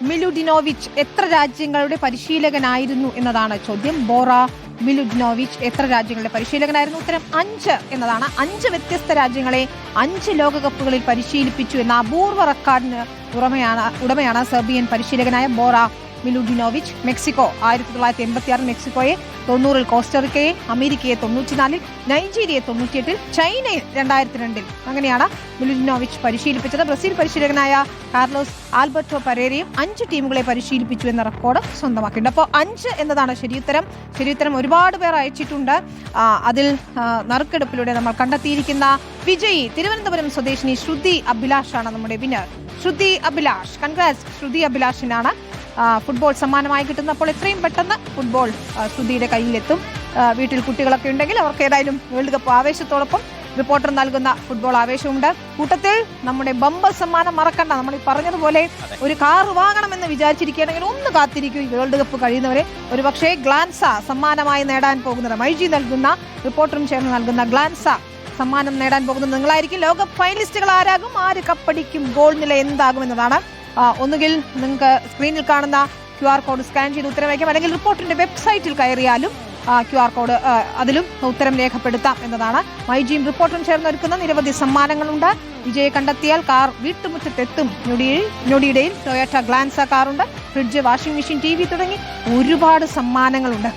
മിലുഡിനോവിച്ച് എത്ര രാജ്യങ്ങളുടെ പരിശീലകനായിരുന്നു എന്നതാണ് ചോദ്യം. ബോറ മിലുഡിനോവിച്ച് എത്ര രാജ്യങ്ങളുടെ പരിശീലകനായിരുന്നു? ഉത്തരം 5 എന്നതാണ്. 5 വ്യത്യസ്ത രാജ്യങ്ങളെ 5 ലോകകപ്പുകളിൽ പരിശീലിപ്പിച്ചു എന്ന അപൂർവ റെക്കോർഡിന് ഉടമയാണ് സെർബിയൻ പരിശീലകനായ ബോറ മിലുഡിനോവിച്ച്. മെക്സിക്കോ 1986 മെക്സിക്കോയെ, 90 കോസ്റ്ററിക്കയെ, അമേരിക്കയെ 94, നൈജീരിയയെ 98, ചൈനയെ 2002. അങ്ങനെയാണ് മിലുഡിനോവിച്ച് പരിശീലിപ്പിച്ചത്. ബ്രസീൽ പരിശീലകനായ കാർലോസ് ആൽബർട്ടോ പരേരയും 5 ടീമുകളെ പരിശീലിപ്പിച്ചു എന്ന റെക്കോർഡ് സ്വന്തമാക്കിയിട്ടുണ്ട്. അപ്പോൾ 5 എന്നതാണ് ശരിയുത്തരം. ഒരുപാട് പേർ അയച്ചിട്ടുണ്ട്. അതിൽ നറുക്കെടുപ്പിലൂടെ നമ്മൾ കണ്ടെത്തിയിരിക്കുന്ന വിജയി തിരുവനന്തപുരം സ്വദേശിനി ശ്രുതി അഭിലാഷാണ് നമ്മുടെ വിന്നർ. ശ്രുതി അഭിലാഷ്, കൺഗ്രാറ്റ്സ് ശ്രുതി അഭിലാഷിനാണ് ഫുട്ബോൾ സമ്മാനമായി കിട്ടുന്നത്. അപ്പോൾ എത്രയും പെട്ടെന്ന് ഫുട്ബോൾ ശ്രുതിയുടെ കയ്യിലെത്തും. വീട്ടിൽ കുട്ടികളൊക്കെ ഉണ്ടെങ്കിൽ അവർക്ക് ഏതായാലും വേൾഡ് കപ്പ് ആവേശത്തോടൊപ്പം റിപ്പോർട്ടർ നൽകുന്ന ഫുട്ബോൾ ആവേശമുണ്ട്. കൂട്ടത്തിൽ നമ്മുടെ ബമ്പർ സമ്മാനം മറക്കണ്ട. നമ്മൾ ഈ പറഞ്ഞതുപോലെ ഒരു കാർ വാങ്ങണമെന്ന് വിചാരിച്ചിരിക്കുകയാണെങ്കിൽ ഒന്ന് കാത്തിരിക്കും. ഈ വേൾഡ് കപ്പ് കഴിയുന്നവരെ ഒരു പക്ഷേ ഗ്ലാൻസ സമ്മാനമായി നേടാൻ പോകുന്നത്, മൈജി നൽകുന്ന റിപ്പോർട്ടറും ചേർന്ന് നൽകുന്ന ഗ്ലാൻസ സമ്മാനം നേടാൻ പോകുന്നത് നിങ്ങളായിരിക്കും. ലോകകപ്പ് ഫൈനലിസ്റ്റുകൾ ആരാകും, ആര് കപ്പടിക്കും, ഗോൾ നില എന്താകും എന്നതാണ്. ഒന്നുകിൽ നിങ്ങൾക്ക് സ്ക്രീനിൽ കാണുന്ന QR കോഡ് സ്കാൻ ചെയ്ത് ഉത്തരം വയ്ക്കാം, അല്ലെങ്കിൽ റിപ്പോർട്ടിന്റെ വെബ്സൈറ്റിൽ കയറിയാലും QR കോഡ് അതിലും ഉത്തരം രേഖപ്പെടുത്താം എന്നതാണ്. മൈജിയും റിപ്പോർട്ടും ചേർന്ന് ഒരുക്കുന്ന നിരവധി സമ്മാനങ്ങളുണ്ട്. വിജയെ കണ്ടെത്തിയാൽ കാർ വീട്ടുമുറ്റത്തെത്തും. ഞൊടിയിടയിൽ ടൊയോട്ട ഗ്ലാൻസ കാറുണ്ട്, ഫ്രിഡ്ജ്, വാഷിംഗ് മെഷീൻ, TV തുടങ്ങി ഒരുപാട് സമ്മാനങ്ങളുണ്ട്.